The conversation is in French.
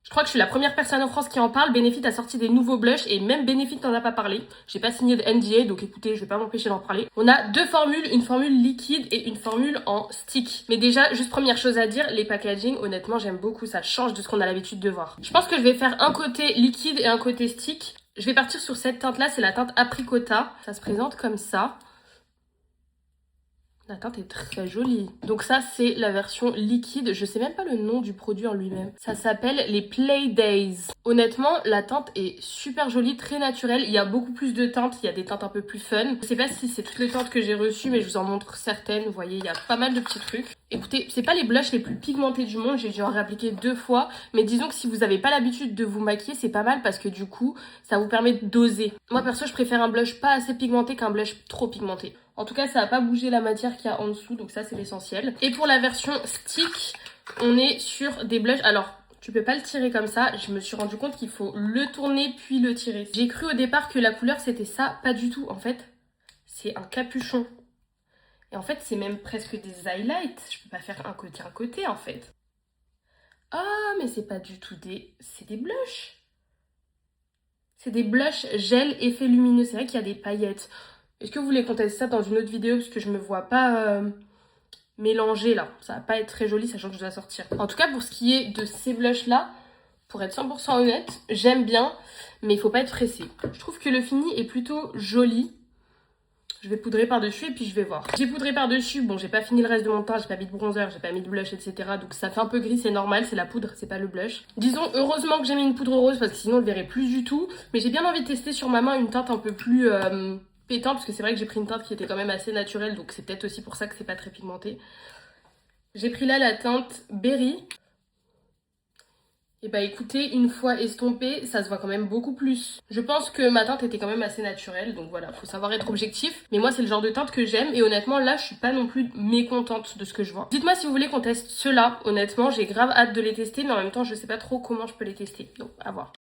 Je crois que je suis la première personne en France qui en parle. Benefit a sorti des nouveaux blushs et même Benefit n'en a pas parlé. J'ai pas signé de NDA, donc écoutez, je vais pas m'empêcher d'en parler. On a deux formules, une formule liquide et une formule en stick. Mais déjà, juste première chose à dire, les packaging, honnêtement, j'aime beaucoup. Ça change de ce qu'on a l'habitude de voir. Je pense que je vais faire un côté liquide et un côté stick. Je vais partir sur cette teinte-là, c'est la teinte Apricota. Ça se présente comme ça. La teinte est très jolie. Donc ça, c'est la version liquide. Je sais même pas le nom du produit en lui-même. Ça s'appelle les Play Days. Honnêtement, la teinte est super jolie, très naturelle. Il y a beaucoup plus de teintes. Il y a des teintes un peu plus fun. Je sais pas si c'est toutes les teintes que j'ai reçues, mais je vous en montre certaines. Vous voyez, il y a pas mal de petits trucs. Écoutez, c'est pas les blushs les plus pigmentés du monde. J'ai dû en réappliquer 2 fois. Mais disons que si vous avez pas l'habitude de vous maquiller, c'est pas mal parce que du coup, ça vous permet de doser. Moi, perso, je préfère un blush pas assez pigmenté qu'un blush trop pigmenté. En tout cas, ça n'a pas bougé la matière qu'il y a en dessous, donc ça, c'est l'essentiel. Et pour la version stick, on est sur des blushs. Alors, tu peux pas le tirer comme ça. Je me suis rendu compte qu'il faut le tourner puis le tirer. J'ai cru au départ que la couleur, c'était ça. Pas du tout. En fait, c'est un capuchon. Et en fait, c'est même presque des highlights. Je peux pas faire un côté, en fait. Ah, mais c'est pas du tout des... C'est des blushs. C'est des blushs gel effet lumineux. C'est vrai qu'il y a des paillettes. Est-ce que vous voulez qu'on teste ça dans une autre vidéo? Parce que je me vois pas mélanger là. Ça va pas être très joli sachant que je dois sortir. En tout cas, pour ce qui est de ces blushs là, pour être 100% honnête, j'aime bien. Mais il faut pas être pressé. Je trouve que le fini est plutôt joli. Je vais poudrer par-dessus et puis je vais voir. J'ai poudré par-dessus. Bon, j'ai pas fini le reste de mon teint. J'ai pas mis de bronzer, j'ai pas mis de blush, etc. Donc ça fait un peu gris, c'est normal. C'est la poudre, c'est pas le blush. Disons, heureusement que j'ai mis une poudre rose parce que sinon on le verrait plus du tout. Mais j'ai bien envie de tester sur ma main une teinte un peu plus... pétant parce que c'est vrai que j'ai pris une teinte qui était quand même assez naturelle, donc c'est peut-être aussi pour ça que c'est pas très pigmenté. J'ai pris là la teinte Berry. Et bah écoutez, une fois estompée, ça se voit quand même beaucoup plus. Je pense que ma teinte était quand même assez naturelle, donc voilà, faut savoir être objectif. Mais moi c'est le genre de teinte que j'aime et honnêtement là je suis pas non plus mécontente de ce que je vois. Dites-moi si vous voulez qu'on teste ceux-là, honnêtement j'ai grave hâte de les tester, mais en même temps je sais pas trop comment je peux les tester, donc à voir.